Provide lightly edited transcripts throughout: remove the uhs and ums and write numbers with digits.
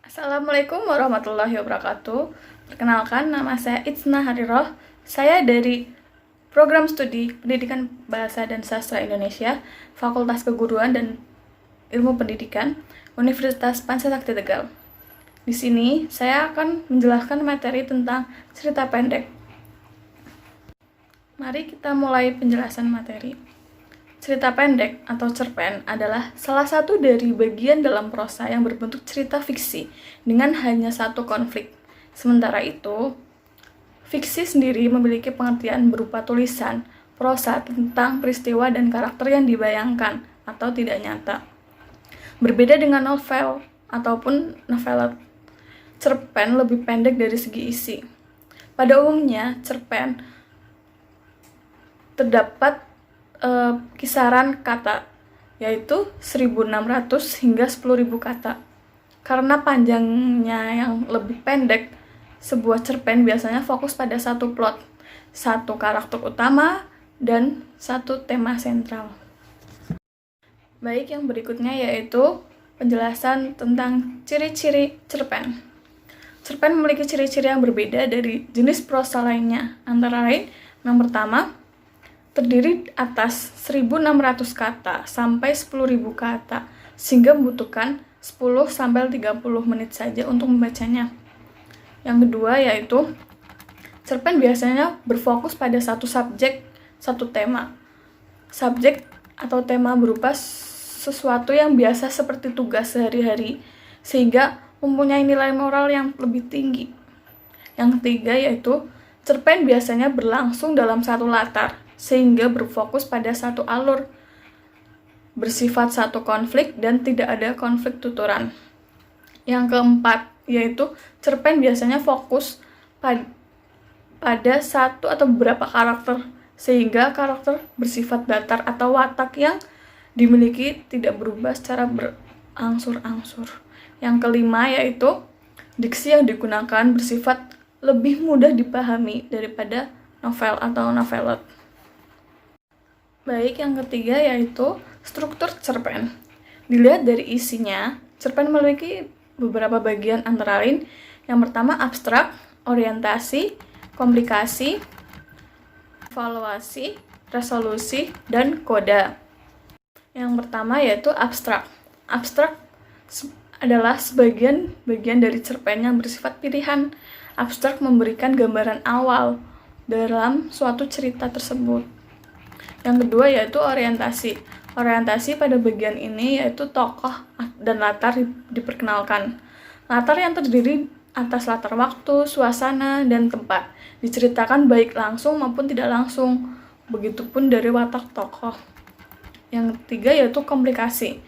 Assalamualaikum warahmatullahi wabarakatuh. Perkenalkan, nama saya Itsna Hariroh. Saya dari Program Studi Pendidikan Bahasa dan Sastra Indonesia, Fakultas Keguruan dan Ilmu Pendidikan, Universitas Pancasakti Tegal. Di sini, saya akan menjelaskan materi tentang cerita pendek. Mari kita mulai penjelasan materi. Cerita pendek atau cerpen adalah salah satu dari bagian dalam prosa yang berbentuk cerita fiksi dengan hanya satu konflik. Sementara itu, fiksi sendiri memiliki pengertian berupa tulisan, prosa tentang peristiwa dan karakter yang dibayangkan atau tidak nyata. Berbeda dengan novel ataupun novelet, cerpen lebih pendek dari segi isi. Pada umumnya, cerpen terdapat kisaran kata, yaitu 1.600 hingga 10.000 kata. Karena panjangnya yang lebih pendek, sebuah cerpen biasanya fokus pada satu plot, satu karakter utama, dan satu tema sentral. Baik, yang berikutnya yaitu penjelasan tentang ciri-ciri cerpen. Cerpen memiliki ciri-ciri yang berbeda dari jenis prosa lainnya, antara lain yang pertama, terdiri atas 1.600 kata sampai 10.000 kata, sehingga membutuhkan 10-30 menit saja untuk membacanya. Yang kedua yaitu, cerpen biasanya berfokus pada satu subjek, satu tema. Subjek atau tema berupa sesuatu yang biasa seperti tugas sehari-hari, sehingga mempunyai nilai moral yang lebih tinggi. Yang ketiga yaitu, cerpen biasanya berlangsung dalam satu latar, sehingga berfokus pada satu alur, bersifat satu konflik dan tidak ada konflik tuturan. Yang keempat yaitu cerpen biasanya fokus pada satu atau beberapa karakter, sehingga karakter bersifat datar atau watak yang dimiliki tidak berubah secara berangsur-angsur. Yang kelima yaitu diksi yang digunakan bersifat lebih mudah dipahami daripada novel atau novelet. Baik, yang ketiga yaitu struktur cerpen. Dilihat dari isinya, cerpen memiliki beberapa bagian antara lain. Yang pertama abstrak, orientasi, komplikasi, evaluasi, resolusi, dan koda. Yang pertama yaitu abstrak. Abstrak adalah sebagian dari cerpen yang bersifat pilihan. Abstrak memberikan gambaran awal dalam suatu cerita tersebut. Yang kedua yaitu orientasi. Orientasi pada bagian ini yaitu tokoh dan latar diperkenalkan. Latar yang terdiri atas latar waktu, suasana, dan tempat. Diceritakan baik langsung maupun tidak langsung. Begitupun dari watak tokoh. Yang ketiga yaitu komplikasi.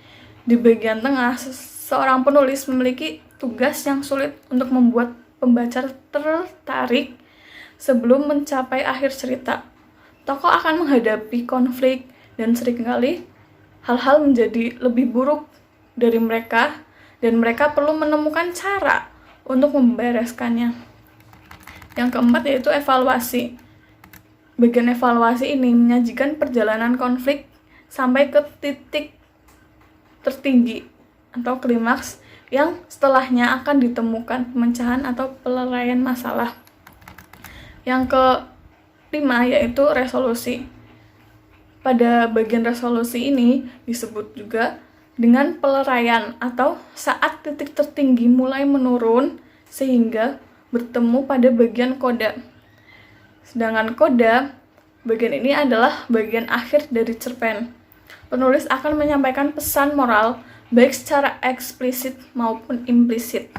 Di bagian tengah, seorang penulis memiliki tugas yang sulit untuk membuat pembaca tertarik sebelum mencapai akhir cerita. Tokoh akan menghadapi konflik dan seringkali hal-hal menjadi lebih buruk dari mereka dan mereka perlu menemukan cara untuk membereskannya. Yang keempat yaitu evaluasi. Bagian evaluasi ini menyajikan perjalanan konflik sampai ke titik tertinggi atau klimaks yang setelahnya akan ditemukan pemecahan atau penyelesaian masalah. Yang kelima yaitu resolusi. Pada bagian resolusi ini disebut juga dengan peleraian atau saat titik tertinggi mulai menurun sehingga bertemu pada bagian koda. Sedangkan koda, bagian ini adalah bagian akhir dari cerpen. Penulis akan menyampaikan pesan moral baik secara eksplisit maupun implisit.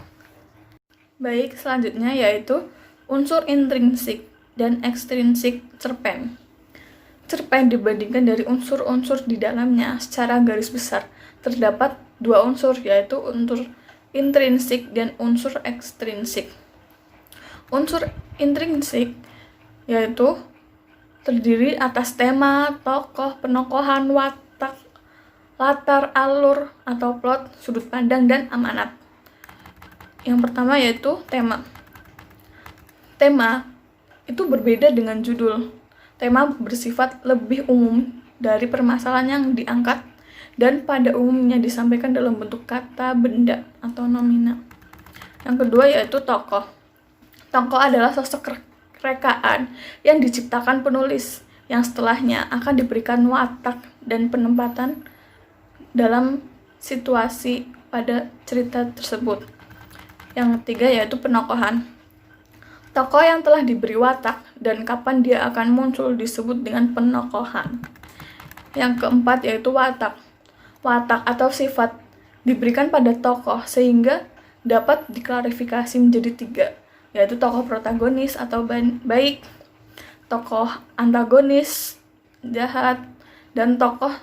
Baik, selanjutnya yaitu unsur intrinsik dan ekstrinsik cerpen. Cerpen dibandingkan dari unsur-unsur di dalamnya secara garis besar terdapat dua unsur, yaitu unsur intrinsik dan unsur ekstrinsik. Unsur intrinsik yaitu terdiri atas tema, tokoh, penokohan, watak, latar, alur atau plot, sudut pandang, dan amanat. Yang pertama yaitu tema. Tema itu berbeda dengan judul. Tema bersifat lebih umum dari permasalahan yang diangkat dan pada umumnya disampaikan dalam bentuk kata, benda, atau nomina. Yang kedua yaitu tokoh. Tokoh adalah sosok rekaan yang diciptakan penulis yang setelahnya akan diberikan watak dan penempatan dalam situasi pada cerita tersebut. Yang ketiga yaitu penokohan. Tokoh yang telah diberi watak dan kapan dia akan muncul disebut dengan penokohan. Yang keempat yaitu watak. Watak atau sifat diberikan pada tokoh sehingga dapat diklarifikasi menjadi 3, yaitu tokoh protagonis atau baik, tokoh antagonis, jahat, dan tokoh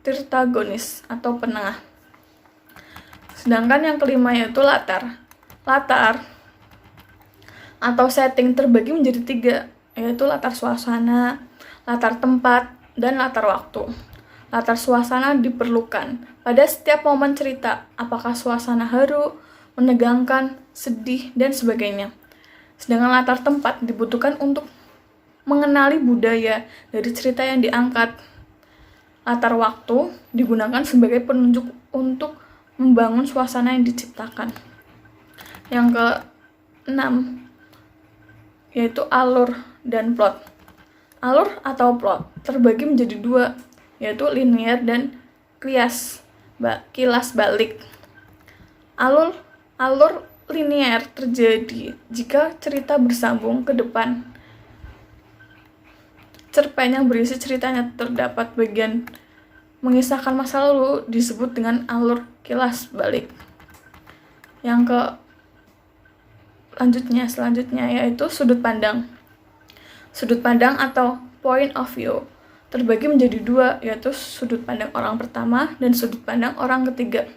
tirtagonis atau penengah. Sedangkan yang kelima yaitu latar. Latar atau setting terbagi menjadi 3, yaitu latar suasana, latar tempat, dan latar waktu. Latar suasana diperlukan pada setiap momen cerita, apakah suasana haru, menegangkan, sedih, dan sebagainya. Sedangkan latar tempat dibutuhkan untuk mengenali budaya dari cerita yang diangkat. Latar waktu digunakan sebagai penunjuk untuk membangun suasana yang diciptakan. Yang ke-6 yaitu alur dan plot. Alur atau plot terbagi menjadi 2, yaitu linear dan kilas balik. Alur linear terjadi jika cerita bersambung ke depan. Cerpen yang berisi ceritanya terdapat bagian mengisahkan masa lalu disebut dengan alur kilas balik. Yang selanjutnya yaitu sudut pandang. Sudut pandang atau point of view terbagi menjadi 2, yaitu sudut pandang orang pertama dan sudut pandang orang ketiga.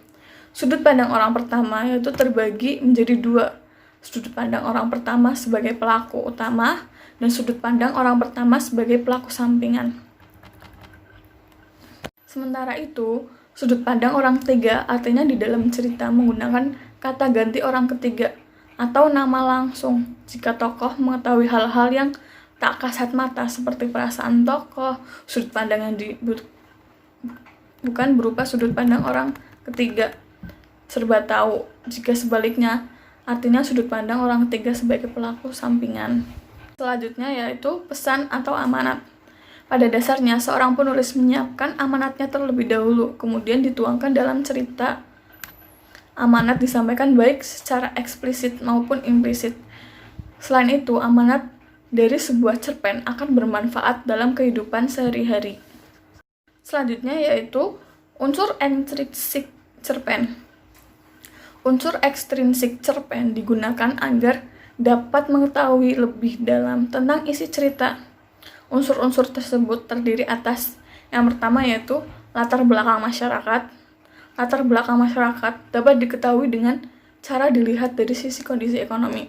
Sudut pandang orang pertama yaitu terbagi menjadi 2, sudut pandang orang pertama sebagai pelaku utama dan sudut pandang orang pertama sebagai pelaku sampingan. Sementara itu, sudut pandang orang ketiga artinya di dalam cerita menggunakan kata ganti orang ketiga atau nama langsung jika tokoh mengetahui hal-hal yang tak kasat mata seperti perasaan tokoh. Sudut pandang yang bukan berupa sudut pandang orang ketiga serba tahu, jika sebaliknya artinya sudut pandang orang ketiga sebagai pelaku sampingan. Selanjutnya yaitu pesan atau amanat. Pada dasarnya seorang penulis menyiapkan amanatnya terlebih dahulu, kemudian dituangkan dalam cerita. Amanat disampaikan baik secara eksplisit maupun implisit. Selain itu, amanat dari sebuah cerpen akan bermanfaat dalam kehidupan sehari-hari. Selanjutnya yaitu unsur intrinsik cerpen. Unsur ekstrinsik cerpen digunakan agar dapat mengetahui lebih dalam tentang isi cerita. Unsur-unsur tersebut terdiri atas yang pertama yaitu latar belakang masyarakat. Latar belakang masyarakat dapat diketahui dengan cara dilihat dari sisi kondisi ekonomi,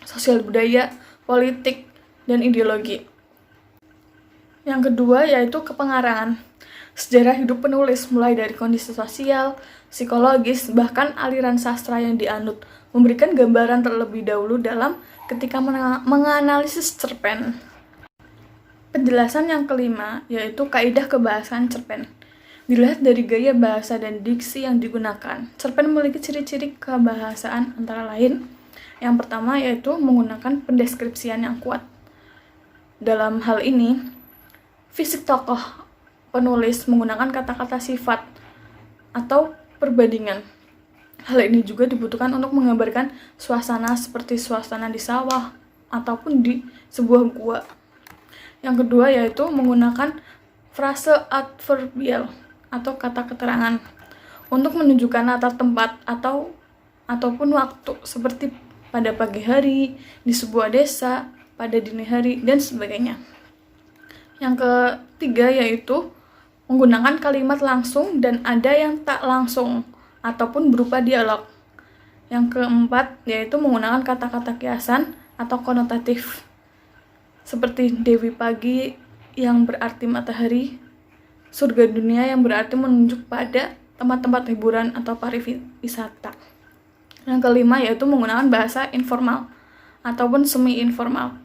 sosial budaya, politik, dan ideologi. Yang kedua yaitu kepengarangan. Sejarah hidup penulis mulai dari kondisi sosial, psikologis, bahkan aliran sastra yang dianut memberikan gambaran terlebih dahulu dalam ketika menganalisis cerpen. Penjelasan yang kelima yaitu kaidah kebahasaan cerpen. Dilihat dari gaya bahasa dan diksi yang digunakan, cerpen memiliki ciri-ciri kebahasaan antara lain. Yang pertama yaitu menggunakan pendeskripsian yang kuat. Dalam hal ini, fisik tokoh penulis menggunakan kata-kata sifat atau perbandingan. Hal ini juga dibutuhkan untuk menggambarkan suasana seperti suasana di sawah ataupun di sebuah gua. Yang kedua yaitu menggunakan frase adverbial atau kata keterangan untuk menunjukkan latar tempat ataupun waktu seperti pada pagi hari, di sebuah desa, pada dini hari, dan sebagainya. Yang ketiga yaitu menggunakan kalimat langsung dan ada yang tak langsung ataupun berupa dialog. Yang keempat yaitu menggunakan kata-kata kiasan atau konotatif seperti Dewi Pagi yang berarti matahari, surga dunia yang berarti menunjuk pada tempat-tempat hiburan atau pariwisata. Yang kelima yaitu menggunakan bahasa informal ataupun semi-informal.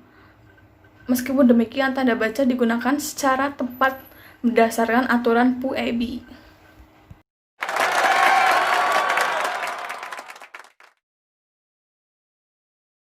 Meskipun demikian, tanda baca digunakan secara tepat berdasarkan aturan PUEB.